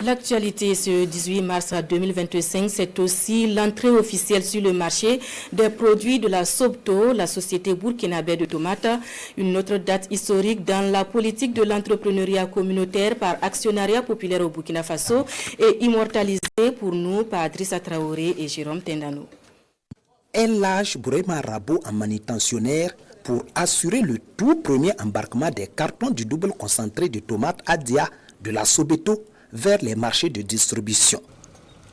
L'actualité ce 18 mars 2025, c'est aussi l'entrée officielle sur le marché des produits de la Sobto, la société burkinabé de tomates. Une autre date historique dans la politique de l'entrepreneuriat communautaire par actionnariat populaire au Burkina Faso et immortalisée pour nous par Adrissa Traoré et Jérôme Tendano. Elle lâche Bourema Rabo en manutentionnaire pour assurer le tout premier embarquement des cartons du double concentré de tomates Adia de la Sobeto vers les marchés de distribution.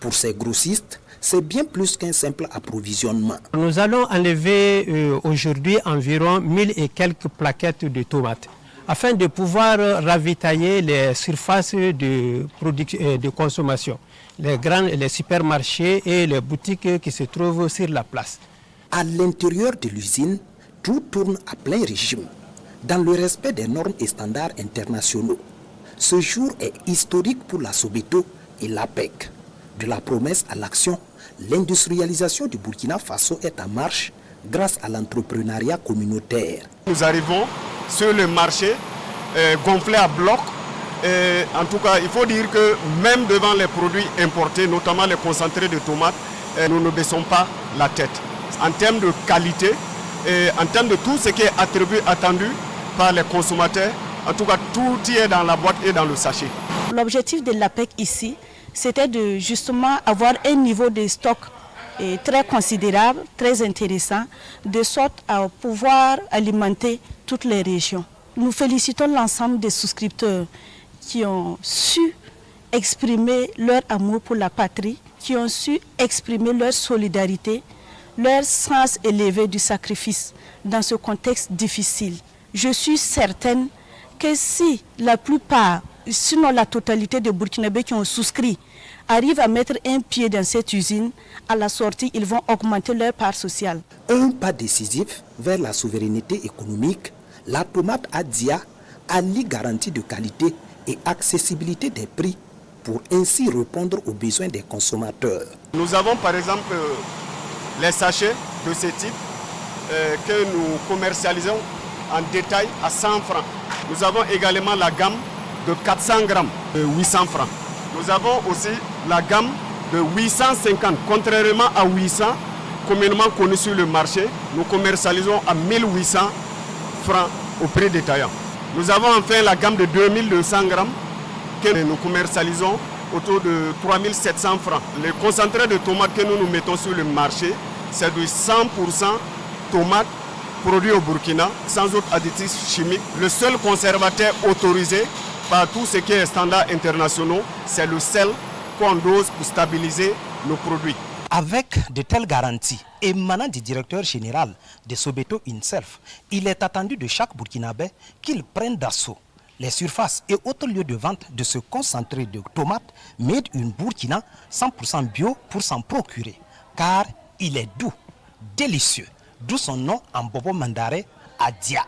Pour ces grossistes, c'est bien plus qu'un simple approvisionnement. Nous allons enlever aujourd'hui environ 1000 et quelques plaquettes de tomates afin de pouvoir ravitailler les surfaces de consommation, les supermarchés et les boutiques qui se trouvent sur la place. À l'intérieur de l'usine, tout tourne à plein régime, dans le respect des normes et standards internationaux. Ce jour est historique pour la Sobeto et l'APEC. De la promesse à l'action, l'industrialisation du Burkina Faso est en marche grâce à l'entrepreneuriat communautaire. Nous arrivons sur le marché gonflé à bloc. En tout cas, il faut dire que même devant les produits importés, notamment les concentrés de tomates, nous ne baissons pas la tête. En termes de qualité, en termes de tout ce qui est attendu par les consommateurs, en tout cas, tout y est dans la boîte et dans le sachet. L'objectif de l'APEC ici, c'était de justement avoir un niveau de stock très considérable, très intéressant, de sorte à pouvoir alimenter toutes les régions. Nous félicitons l'ensemble des souscripteurs qui ont su exprimer leur amour pour la patrie, qui ont su exprimer leur solidarité, leur sens élevé du sacrifice dans ce contexte difficile. Je suis certaine que si la plupart, sinon la totalité des Burkinabés qui ont souscrit, arrivent à mettre un pied dans cette usine, à la sortie, ils vont augmenter leur part sociale. Un pas décisif vers la souveraineté économique, la tomate Adia allie garantie de qualité et accessibilité des prix pour ainsi répondre aux besoins des consommateurs. Nous avons par exemple les sachets de ce type que nous commercialisons en détail à 100 francs. Nous avons également la gamme de 400 grammes, de 800 francs. Nous avons aussi la gamme de 850, contrairement à 800, communément connu sur le marché, nous commercialisons à 1800 francs au prix détaillant. Nous avons enfin la gamme de 2200 grammes que nous commercialisons autour de 3700 francs. Les concentrés de tomates que nous mettons sur le marché, c'est du 100% tomates produits au Burkina, sans autres additifs chimiques. Le seul conservateur autorisé par tout ce qui est standards internationaux, c'est le sel qu'on dose pour stabiliser nos produits. Avec de telles garanties émanant du directeur général de Sobeto himself, il est attendu de chaque Burkinabé qu'il prenne d'assaut les surfaces et autres lieux de vente de ce concentré de tomates made in Burkina 100% bio pour s'en procurer, car il est doux, délicieux, d'où son nom en bobo mandaré Adia.